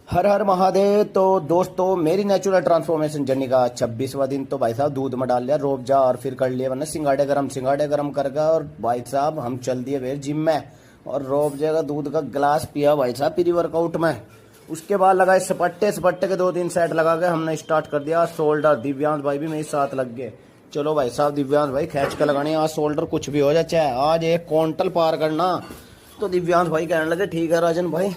हर हर महादेव। तो दोस्तों, मेरी नेचुरल ट्रांसफॉर्मेशन जर्नी का 26वां दिन। तो भाई साहब दूध में डाल लिया रोबजा और फिर कर लिए वरना सिंगाड़े गरम करके और भाई साहब हम चल दिए फिर जिम में और रोबजे का दूध का गिलास पिया भाई साहब प्री वर्कआउट में। उसके बाद लगाए सपट्टे के 2-3 सेट लगा के हमने स्टार्ट कर दिया शोल्डर। दिव्यांश भाई भी मेरे साथ लग गए। चलो भाई साहब दिव्यांश भाई खींच के लगाने आज शोल्डर कुछ भी हो जाए, चाहे आज एक क्विंटल पार करना। तो दिव्यांश भाई कहने लगे ठीक है राजन भाई।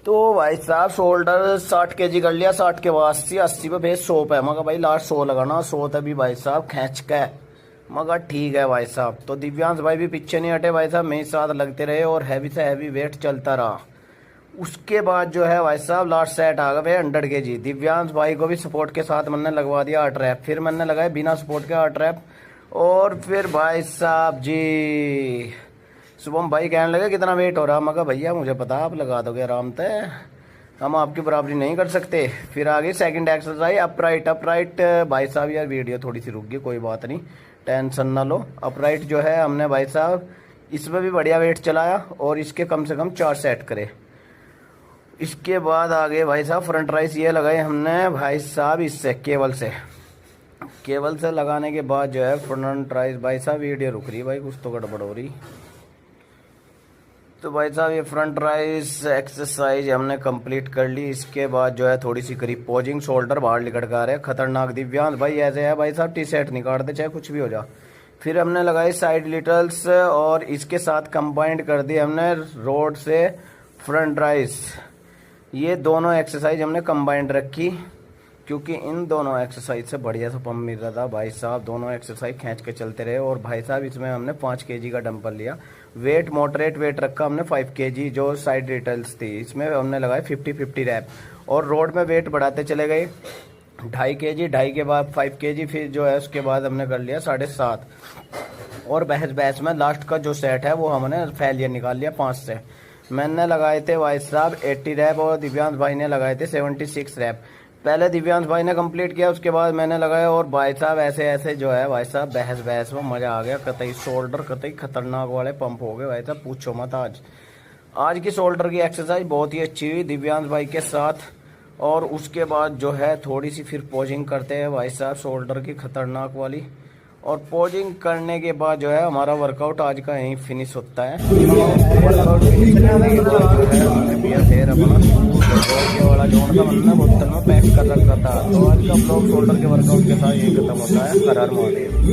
तो भाई साहब शोल्डर 60 केजी कर लिया, 60 के बाद 80 पे भेज 100 पे। मगर भाई लास्ट 100 लगाना, 100 तभी भाई साहब खींच के। मगर ठीक है भाई साहब। तो दिव्यांश भाई भी पीछे नहीं हटे भाई साहब, मेरे साथ लगते रहे और हैवी से हैवी वेट चलता रहा। उसके बाद जो है भाई साहब लास्ट सेट आ गए 100 केजी। दिव्यांश भाई को भी सपोर्ट के साथ मैंने लगवा दिया 8 रैप, फिर मैंने लगाए बिना सपोर्ट के 8 रैप। और फिर भाई साहब जी शुभम भाई कहने लगे कितना वेट हो रहा। मगर भैया मुझे पता आप लगा दोगे आराम से, हम आपकी बराबरी नहीं कर सकते। फिर आगे सेकंड एक्सरसाइज अपराइट। भाई साहब यार वीडियो थोड़ी सी रुक गई, कोई बात नहीं, टेंशन ना लो। अपराइट जो है हमने भाई साहब इसमें भी बढ़िया वेट चलाया और इसके कम से कम 4 सेट करे। इसके बाद आगे भाई साहब फ्रंट राइस ये लगाए हमने भाई साहब इससे केबल से लगाने के बाद जो है फ्रंट राइस। भाई साहब वीडियो रुक रही भाई, कुछ तो गड़बड़ हो रही। तो भाई साहब ये फ्रंट राइस एक्सरसाइज हमने कंप्लीट कर ली। इसके बाद जो है थोड़ी सी करीब पोजिंग, शोल्डर बाहर निकल कर आ रहे हैं खतरनाक। दिव्यांश भाई ऐसे है भाई साहब टी शर्ट नहीं काटते चाहे कुछ भी हो जा। फिर हमने लगाई साइड लिटल्स और इसके साथ कंबाइंड कर दी हमने रोड से फ्रंट राइस। ये दोनों एक्सरसाइज हमने कंबाइंड रखी क्योंकि इन दोनों एक्सरसाइज से बढ़िया सा पंप मिल रहा था भाई साहब। दोनों एक्सरसाइज खींच के चलते रहे और भाई साहब इसमें हमने 5 केजी का डंपल लिया। वेट मॉडरेट वेट रखा हमने 5 केजी जो साइड रिटल्स थी। इसमें हमने लगाए 50-50 रैप और रोड में वेट बढ़ाते चले गए। 2.5 केजी, 2.5 के बाद 5 केजी, फिर जो है उसके बाद हमने कर लिया 7.5। और बहस में लास्ट का जो सेट है वो हमने फेलियर निकाल लिया 5 से। मैंने लगाए थे भाई साहब 80 रैप और दिव्यांश भाई ने लगाए थे 76 रैप। पहले दिव्यांश भाई ने कंप्लीट किया, उसके बाद मैंने लगाया। और भाई साहब ऐसे जो है भाई साहब बहस में मजा आ गया। कतई शोल्डर कतई खतरनाक वाले पंप हो गए भाई साहब, पूछो मत। आज की शोल्डर की एक्सरसाइज बहुत ही अच्छी हुई दिव्यांश भाई के साथ। और उसके बाद जो है थोड़ी सी फिर पोजिंग करते हैं भाई साहब शोल्डर की खतरनाक वाली। और पोजिंग करने के बाद जो है हमारा वर्कआउट आज का यहीं फिनिश होता है। वर्कआउट फिनिश करने के बाद जो है हमने पिया फिर अपना वाला जोड़ का मतलब बोतल में पैक कर रखा था। तो आज का ब्लॉग शोल्डर के वर्कआउट के साथ यही खत्म होता है। हर हर महादेव।